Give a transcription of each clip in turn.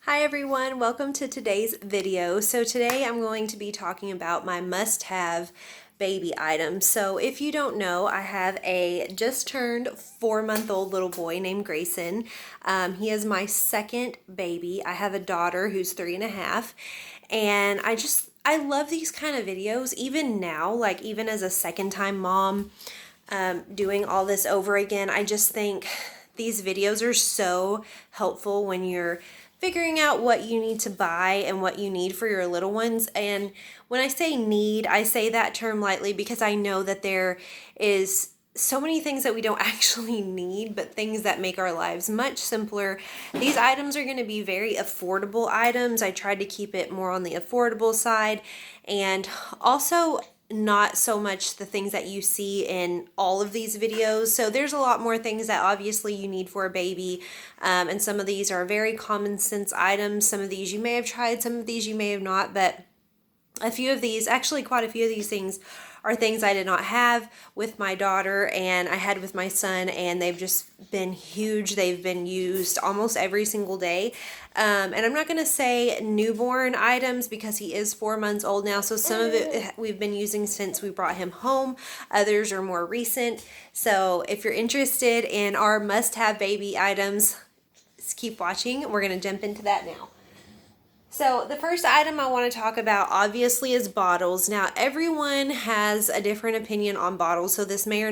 Hi everyone, welcome to today's video. So today I'm going to be talking about my must-have baby items. So if you don't know, I have a just turned 4-month-old little boy named Grayson. He is my second baby. I have a daughter who's 3.5, and I love these kind of videos even now, like even as a second-time mom, doing all this over again. I just think these videos are so helpful when you're figuring out what you need to buy and what you need for your little ones. And when I say need, I say that term lightly because I know that there is so many things that we don't actually need, but things that make our lives much simpler. These items are going to be very affordable items. I tried to keep it more on the affordable side, and also not so much the things that you see in all of these videos. So there's a lot more things that obviously you need for a baby, and some of these are very common sense items. Some of these you may have tried, some of these you may have not, but a few of these, actually quite a few of these things, are things I did not have with my daughter and I had with my son, and they've just been huge. They've been used almost every single day. And I'm not going to say newborn items because he is 4 months old now, so some of it we've been using since we brought him home. Others are more recent. So if you're interested in our must-have baby items, just keep watching. We're going to jump into that now. So the first item I want to talk about obviously is bottles. Now everyone has a different opinion on bottles, so this may or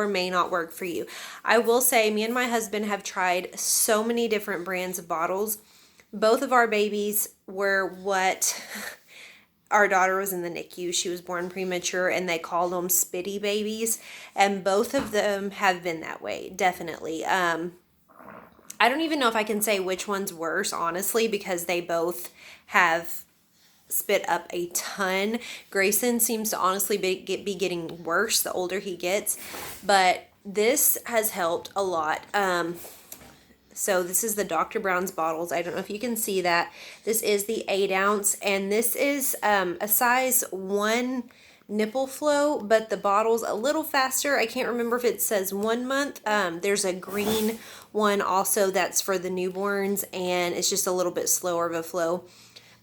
may not work for you. I will say me and my husband have tried so many different brands of bottles. Both of our babies were what our daughter was in the NICU. She was born premature and they called them spitty babies, and both of them have been that way, definitely. I don't even know if I can say which one's worse, honestly, because they both have spit up a ton. Grayson seems to honestly be getting worse the older he gets, but this has helped a lot. So this is the Dr. Brown's bottles. I don't know if you can see that. This is the 8 ounce, and this is a size 1 nipple flow, but the bottle's a little faster. I can't remember if it says 1 month. There's a green one also that's for the newborns, and it's just a little bit slower of a flow.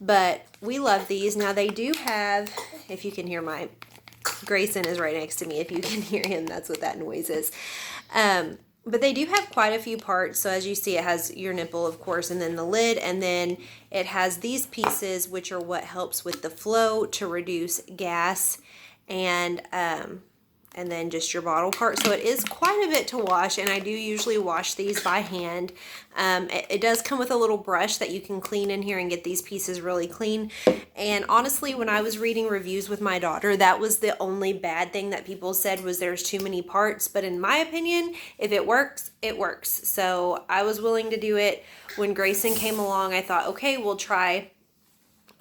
But we love these. Now they do have, if you can hear Grayson is right next to me. If you can hear him, that's what that noise is. But they do have quite a few parts. So as you see, it has your nipple, of course, and then the lid, and then it has these pieces, which are what helps with the flow to reduce gas, and then just your bottle part. So it is quite a bit to wash, and I do usually wash these by hand. It does come with a little brush that you can clean in here and get these pieces really clean. And honestly, when I was reading reviews with my daughter, that was the only bad thing that people said, was there's too many parts. But in my opinion, if it works, it works. So I was willing to do it. When Grayson came along, I thought, okay, we'll try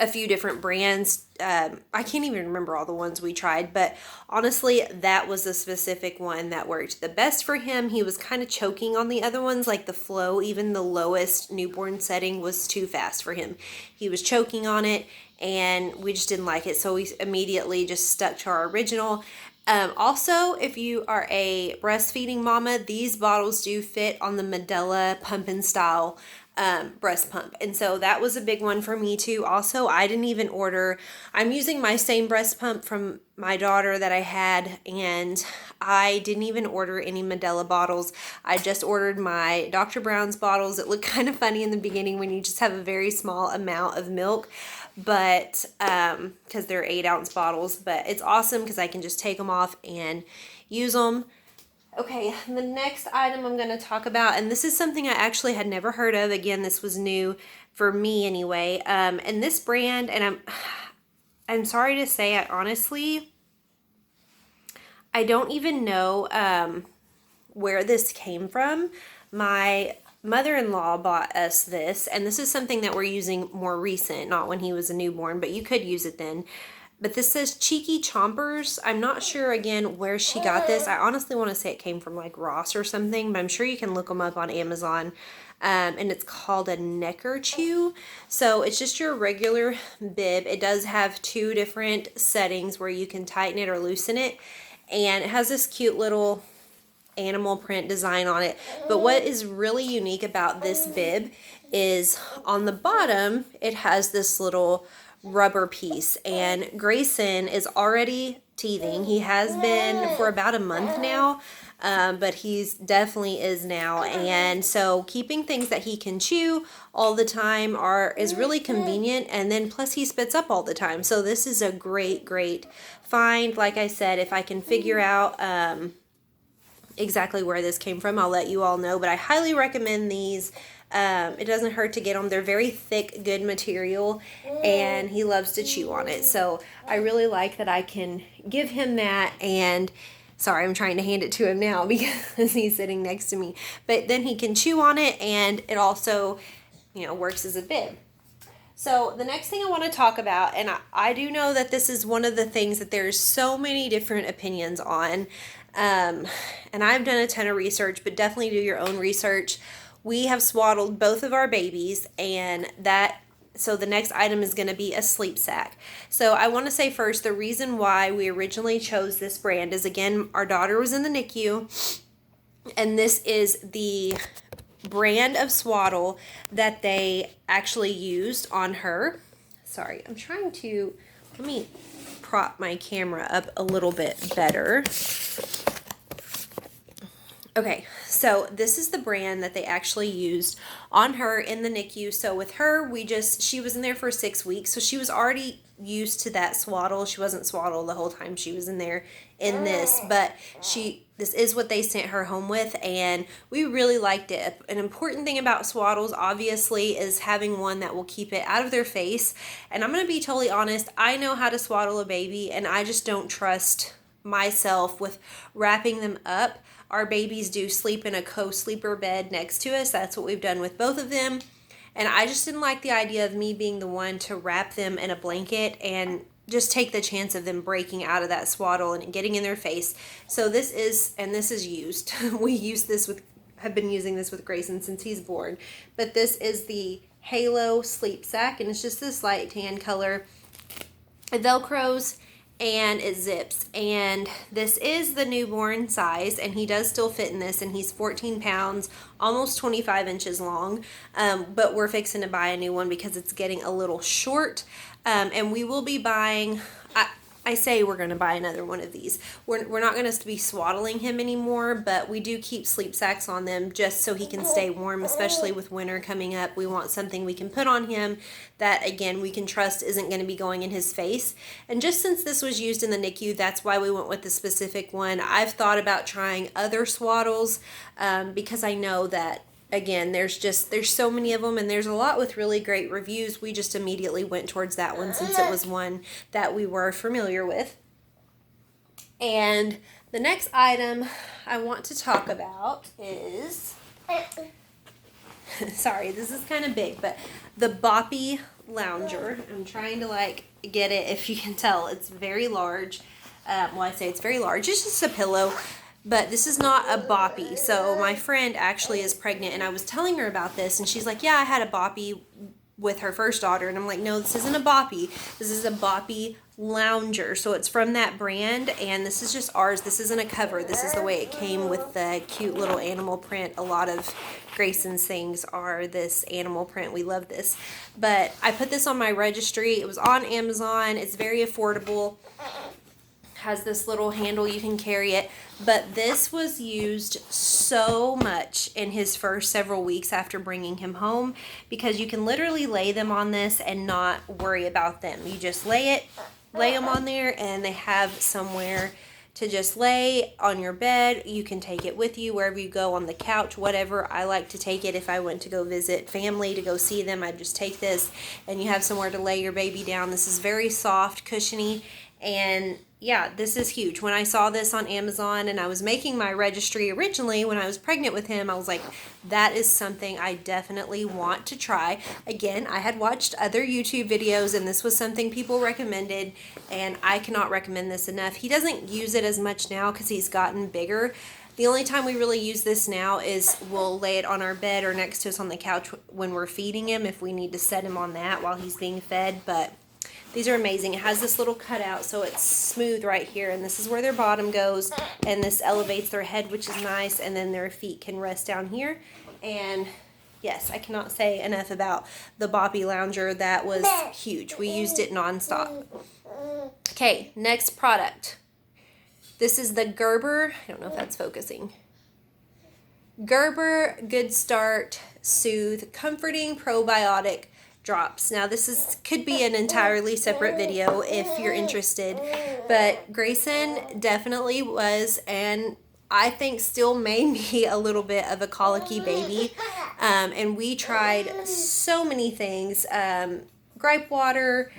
a few different brands. I can't even remember all the ones we tried, but honestly, that was the specific one that worked the best for him. He was kind of choking on the other ones, like the flow. Even the lowest newborn setting was too fast for him. He was choking on it, and we just didn't like it, so we immediately just stuck to our original. Also, if you are a breastfeeding mama, these bottles do fit on the Medela pump and style breast pump, and so that was a big one for me too. Also, I didn't even order, I'm using my same breast pump from my daughter that I had, and I didn't even order any Medela bottles. I just ordered my Dr. Brown's bottles. It looked kind of funny in the beginning when you just have a very small amount of milk, but because they're 8 ounce bottles, but it's awesome because I can just take them off and use them. Okay, the next item I'm going to talk about, and this is something I actually had never heard of. Again, this was new for me anyway. And this brand, and I'm sorry to say, I don't even know where this came from. My mother-in-law bought us this, and this is something that we're using more recent, not when he was a newborn, but you could use it then. But this says Cheeky Chompers. I'm not sure, again, where she got this. I honestly want to say it came from like Ross or something, but I'm sure you can look them up on Amazon. And it's called a Necker Chew. So it's just your regular bib. It does have 2 different settings where you can tighten it or loosen it. And it has this cute little animal print design on it. But what is really unique about this bib is on the bottom, it has this little rubber piece, and Grayson is already teething. He has been for about a month now, but he's definitely is now. And so keeping things that he can chew all the time is really convenient, and then plus he spits up all the time. So this is a great find. Like I said, if I can figure out exactly where this came from, I'll let you all know, but I highly recommend these. It doesn't hurt to get them. They're very thick, good material, and he loves to chew on it. So I really like that I can give him that. And sorry, I'm trying to hand it to him now because he's sitting next to me. But then he can chew on it, and it also, you know, works as a bib. So the next thing I want to talk about, and I do know that this is one of the things that there's so many different opinions on, and I've done a ton of research, but definitely do your own research. We have swaddled both of our babies, and so the next item is going to be a sleep sack. So I want to say first, the reason why we originally chose this brand is, again, our daughter was in the NICU, and this is the brand of swaddle that they actually used on her. Sorry, I'm trying to, let me prop my camera up a little bit better. Okay, so this is the brand that they actually used on her in the NICU. So with her, she was in there for 6 weeks, so she was already used to that swaddle. She wasn't swaddled the whole time she was in there in this, but this is what they sent her home with, and we really liked it. An important thing about swaddles, obviously, is having one that will keep it out of their face. And I'm going to be totally honest, I know how to swaddle a baby, and I just don't trust myself with wrapping them up. Our babies do sleep in a co-sleeper bed next to us. That's what we've done with both of them. And I just didn't like the idea of me being the one to wrap them in a blanket and just take the chance of them breaking out of that swaddle and getting in their face. So this is used. Have been using this with Grayson since he's born. But this is the Halo Sleep Sack, and it's just this light tan color. It Velcros and it zips, and this is the newborn size, and he does still fit in this, and he's 14 pounds, almost 25 inches long, but we're fixing to buy a new one because it's getting a little short, and we will be buying, I say we're going to buy another one of these. We're not going to be swaddling him anymore, but we do keep sleep sacks on them just so he can stay warm, especially with winter coming up. We want something we can put on him that, again, we can trust isn't going to be going in his face. And just since this was used in the NICU, that's why we went with the specific one. I've thought about trying other swaddles because I know that, again, there's so many of them, and there's a lot with really great reviews. We just immediately went towards that one since it was one that we were familiar with. And the next item I want to talk about is, sorry, this is kind of big, but the Boppy Lounger. I'm trying to get it, if you can tell. It's very large. I say it's very large. It's just a pillow. But this is not a Boppy. So my friend actually is pregnant, and I was telling her about this, and she's like, yeah, I had a Boppy with her first daughter. And I'm like, no, this isn't a Boppy. This is a Boppy Lounger. So it's from that brand, and this is just ours. This isn't a cover. This is the way it came with the cute little animal print. A lot of Grayson's things are this animal print. We love this. But I put this on my registry. It was on Amazon. It's very affordable. Has this little handle you can carry it, but this was used so much in his first several weeks after bringing him home, because you can literally lay them on this and not worry about them. You just lay them on there, and they have somewhere to just lay on your bed. You can take it with you wherever you go, on the couch, whatever. I like to take it if I went to go visit family, to go see them. I just take this, and you have somewhere to lay your baby down. This is very soft, cushiony, and yeah, this is huge. When I saw this on Amazon, and I was making my registry originally when I was pregnant with him, I was like, that is something I definitely want to try. Again, I had watched other YouTube videos, and this was something people recommended, and I cannot recommend this enough. He doesn't use it as much now because he's gotten bigger. The only time we really use this now is we'll lay it on our bed or next to us on the couch when we're feeding him, if we need to set him on that while he's being fed. But These are amazing. It has this little cutout so it's smooth right here, and this is where their bottom goes, and this elevates their head, which is nice, and then their feet can rest down here. And yes, I cannot say enough about the Boppy Lounger. That was huge. We used it nonstop. Okay, next product. This is the Gerber, I don't know if that's focusing. Gerber Good Start Soothe Comforting Probiotic Drops. Now this could be an entirely separate video if you're interested, but Grayson definitely was, and I think still may be, a little bit of a colicky baby. And we tried so many things, gripe water,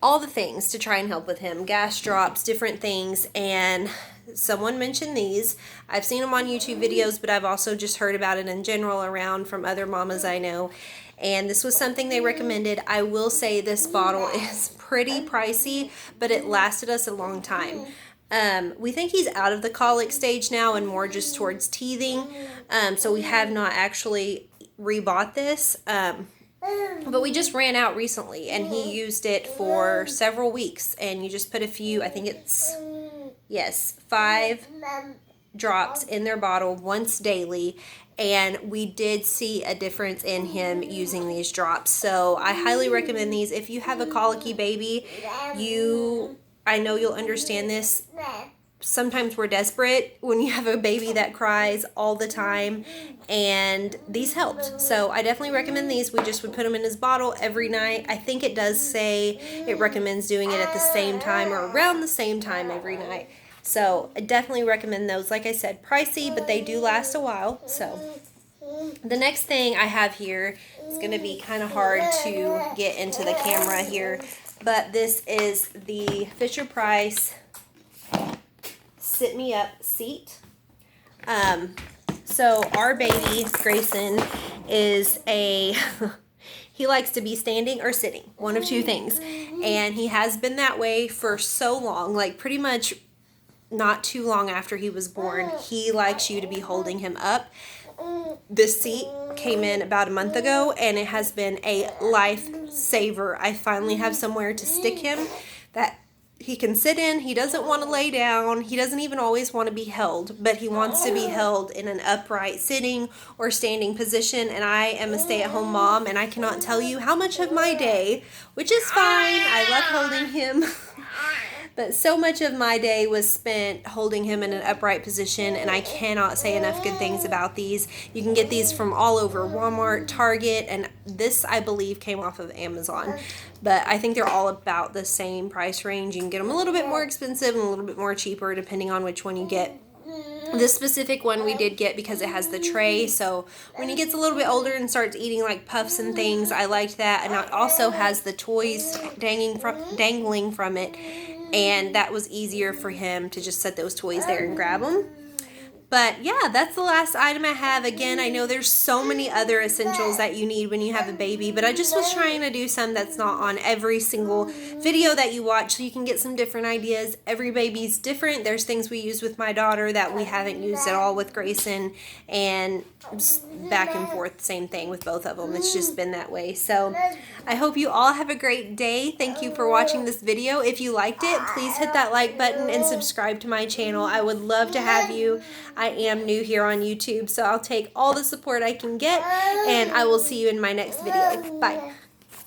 all the things to try and help with him, gas drops, different things, and someone mentioned these. I've seen them on YouTube videos, but I've also just heard about it in general around from other mamas I know, and this was something they recommended. I will say this bottle is pretty pricey, but it lasted us a long time. We think he's out of the colic stage now and more just towards teething, so we have not actually rebought this, but we just ran out recently, and he used it for several weeks, and you just put a few, I think it's, yes, 5 drops in their bottle once daily, and we did see a difference in him using these drops. So I highly recommend these. If you have a colicky baby, I know you'll understand this. Sometimes we're desperate when you have a baby that cries all the time, and these helped. So I definitely recommend these. We just would put them in his bottle every night. I think it does say it recommends doing it at the same time or around the same time every night. So I definitely recommend those. Like I said, pricey, but they do last a while. So the next thing I have here is going to be kind of hard to get into the camera here, but this is the Fisher-Price Sit Me Up seat. So our baby Grayson is he likes to be standing or sitting, one of two things, and he has been that way for so long, like pretty much not too long after he was born. He likes you to be holding him up. This seat came in about a month ago, and it has been a lifesaver. I finally have somewhere to stick him that he can sit in. He doesn't want to lay down. He doesn't even always want to be held, but he wants to be held in an upright sitting or standing position. And I am a stay-at-home mom, and I cannot tell you how much of my day, which is fine, I love holding him, but so much of my day was spent holding him in an upright position, and I cannot say enough good things about these. You can get these from all over, Walmart, Target, and this, I believe, came off of Amazon. But I think they're all about the same price range. You can get them a little bit more expensive and a little bit more cheaper depending on which one you get. This specific one we did get because it has the tray, so when he gets a little bit older and starts eating like puffs and things, I liked that. And it also has the toys dangling from it, and that was easier for him to just set those toys there and grab them. But yeah, that's the last item I have. Again, I know there's so many other essentials that you need when you have a baby, but I just was trying to do some that's not on every single video that you watch, so you can get some different ideas. Every baby's different. There's things we use with my daughter that we haven't used at all with Grayson, and back and forth, same thing with both of them. It's just been that way. So I hope you all have a great day. Thank you for watching this video. If you liked it, please hit that like button and subscribe to my channel. I would love to have you. I am new here on YouTube, so I'll take all the support I can get, and I will see you in my next video. Bye.